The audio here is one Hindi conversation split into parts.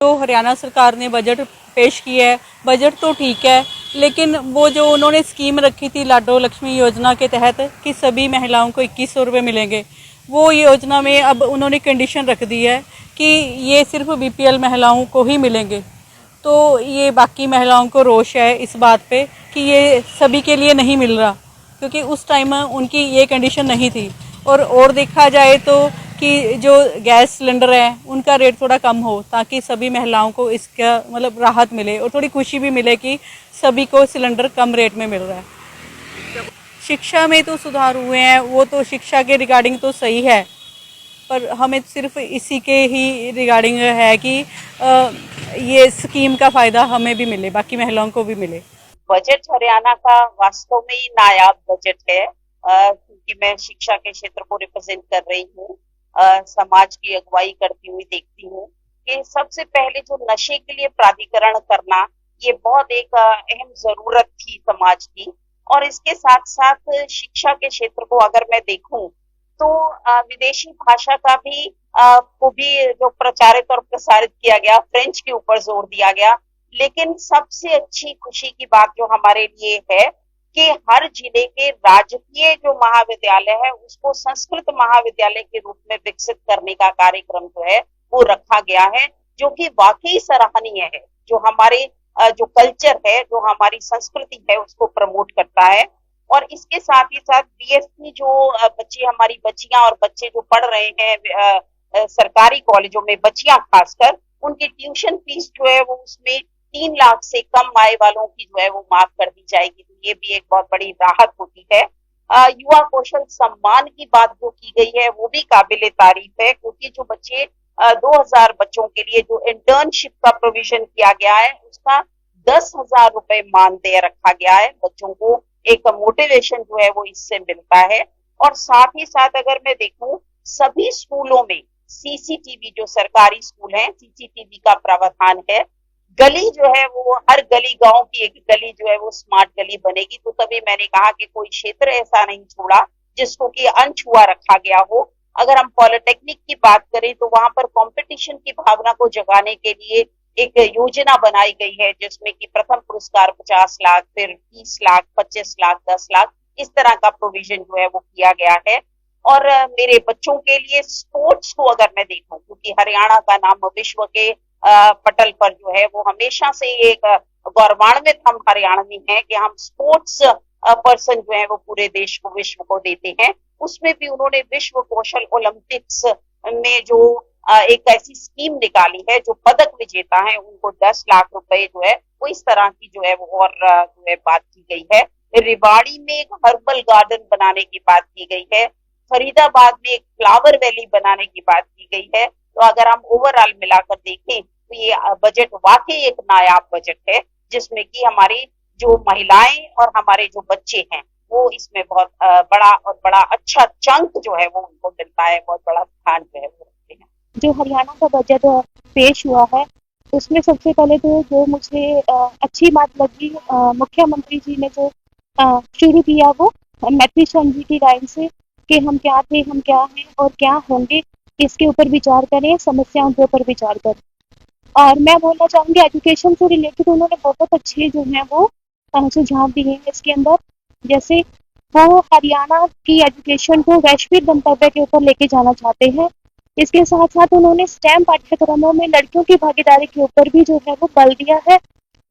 जो हरियाणा सरकार ने बजट पेश किया है, बजट तो ठीक है, लेकिन वो जो उन्होंने स्कीम रखी थी लाडो लक्ष्मी योजना के तहत कि सभी महिलाओं को 2100 रुपये मिलेंगे, वो योजना में अब उन्होंने कंडीशन रख दी है कि ये सिर्फ बीपीएल महिलाओं को ही मिलेंगे। तो ये बाकी महिलाओं को रोष है इस बात पे कि ये सभी के लिए नहीं मिल रहा, क्योंकि उस टाइम उनकी ये कंडीशन नहीं थी। और देखा जाए तो कि जो गैस सिलेंडर है उनका रेट थोड़ा कम हो, ताकि सभी महिलाओं को इसका मतलब राहत मिले और थोड़ी खुशी भी मिले कि सभी को सिलेंडर कम रेट में मिल रहा है। शिक्षा में तो सुधार हुए हैं, वो तो शिक्षा के रिगार्डिंग तो सही है, पर हमें सिर्फ इसी के ही रिगार्डिंग है कि ये स्कीम का फ़ायदा हमें भी मिले, बाकी महिलाओं को भी मिले। बजट हरियाणा का वास्तव में ही नायाब बजट है, क्योंकि मैं शिक्षा के क्षेत्र को रिप्रेजेंट कर रही हूँ, समाज की अगुवाई करती हुई देखती हूँ कि सबसे पहले जो नशे के लिए प्राधिकरण करना, ये बहुत एक अहम जरूरत थी समाज की। और इसके साथ साथ शिक्षा के क्षेत्र को अगर मैं देखूं तो विदेशी भाषा का भी को भी जो प्रचारित और प्रसारित किया गया, फ्रेंच के ऊपर जोर दिया गया। लेकिन सबसे अच्छी खुशी की बात जो हमारे लिए है कि हर जिले के राजकीय जो महाविद्यालय है उसको संस्कृत महाविद्यालय के रूप में विकसित करने का कार्यक्रम जो है वो रखा गया है, जो कि वाकई सराहनीय है। जो हमारे जो कल्चर है, जो हमारी संस्कृति है, उसको प्रमोट करता है। और इसके साथ ही साथ बीएससी जो बच्चे, हमारी बच्चियां और बच्चे जो पढ़ रहे हैं सरकारी कॉलेजों में, बच्चियां खासकर, उनकी ट्यूशन फीस जो है वो उसमें 3 लाख से कम आय वालों की जो है वो माफ कर दी जाएगी। तो ये भी एक बहुत बड़ी राहत होती है। युवा कौशल सम्मान की बात जो की गई है वो भी काबिले तारीफ है, क्योंकि जो बच्चे 2000 बच्चों के लिए जो इंटर्नशिप का प्रोविजन किया गया है उसका 10,000 रुपए मानदेय रखा गया है। बच्चों को एक मोटिवेशन जो है वो इससे मिलता है। और साथ ही साथ अगर मैं देखूं, सभी स्कूलों में सीसीटीवी, जो सरकारी स्कूल है, सीसीटीवी का प्रावधान है। गली जो है वो हर गली, गांव की एक गली जो है वो स्मार्ट गली बनेगी। तो तभी मैंने कहा कि कोई क्षेत्र ऐसा नहीं छोड़ा जिसको कि अनछुआ रखा गया हो। अगर हम पॉलिटेक्निक की बात करें तो वहां पर कंपटीशन की भावना को जगाने के लिए एक योजना बनाई गई है, जिसमें कि प्रथम पुरस्कार 50 लाख, फिर 30 लाख, 25 लाख, 10 लाख, इस तरह का प्रोविजन जो है वो किया गया है। और मेरे बच्चों के लिए स्पोर्ट्स को अगर मैं देखूं, क्योंकि हरियाणा का नाम विश्व के पटल पर जो है वो हमेशा से एक गौरवान्वित हम हरियाणवी हैं कि हम स्पोर्ट्स पर्सन जो है वो पूरे देश को, विश्व को देते हैं। उसमें भी उन्होंने विश्व कौशल ओलंपिक्स में जो एक ऐसी स्कीम निकाली है, जो पदक विजेता है उनको 10 लाख रुपए जो है वो इस तरह की जो है वो और जो है बात की गई है। रेवाड़ी में एक हर्बल गार्डन बनाने की बात की गई है। फरीदाबाद में एक फ्लावर वैली बनाने की बात की गई है। तो अगर हम ओवरऑल मिलाकर देखें तो ये बजट वाकई एक नायाब बजट है, जिसमें कि हमारी जो महिलाएं और हमारे जो बच्चे हैं वो इसमें बहुत बड़ा और बड़ा अच्छा चंक जो है वो उनको मिलता है, बहुत बड़ा स्थान जो है वो रखते हैं। जो हरियाणा का बजट पेश हुआ है उसमें सबसे पहले तो जो मुझे अच्छी बात लगी, मुख्यमंत्री जी ने जो शुरू किया वो मैत्री चंद जी की लाइन से कि हम क्या थे, हम क्या हैं और क्या होंगे, इसके ऊपर विचार करें, समस्याओं के ऊपर विचार करें। और मैं बोलना चाहूँगी एजुकेशन से रिलेटेड उन्होंने बहुत अच्छे जो है वो सुझाव दिए हैं इसके अंदर। जैसे वो हरियाणा की एजुकेशन को वैश्विक गंतव्य के ऊपर लेके जाना चाहते हैं। इसके साथ साथ उन्होंने स्टेम पाठ्यक्रमों में लड़कियों की भागीदारी के ऊपर भी जो है वो बल दिया है,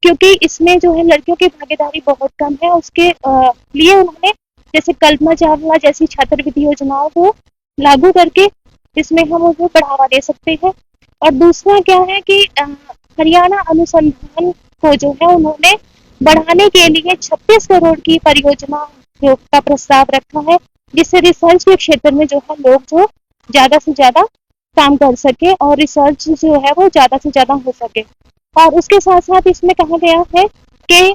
क्योंकि इसमें जो है लड़कियों की भागीदारी बहुत कम है। उसके लिए उन्होंने जैसे कल्पना चावला जैसी छात्रवृत्ति योजनाओं को लागू करके इसमें हम उन्हें बढ़ावा दे सकते हैं। और दूसरा क्या है कि हरियाणा अनुसंधान को जो है उन्होंने बढ़ाने के लिए 26 करोड़ की परियोजना का प्रस्ताव रखा है, जिससे रिसर्च के क्षेत्र में जो है लोग जो ज्यादा से ज्यादा काम कर सके और रिसर्च जो है वो ज्यादा से ज्यादा हो सके। और उसके साथ साथ इसमें कहा गया है कि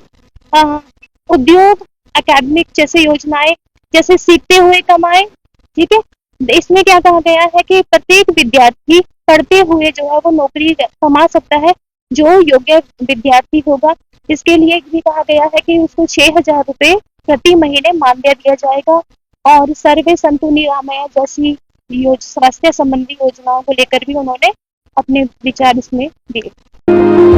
उद्योग, एकेडमिक जैसे योजनाएं, जैसे सीखते हुए कमाएं, ठीक है। इसमें क्या कहा गया है कि प्रत्येक विद्यार्थी पढ़ते हुए जो है वो नौकरी कमा सकता है, जो योग्य विद्यार्थी होगा। इसके लिए भी कहा गया है कि उसको 6,000 रुपए प्रति महीने मानदेय दिया जाएगा। और सर्वे संतु निरामया जैसी स्वास्थ्य संबंधी योजनाओं को लेकर भी उन्होंने अपने विचार इसमें दिए।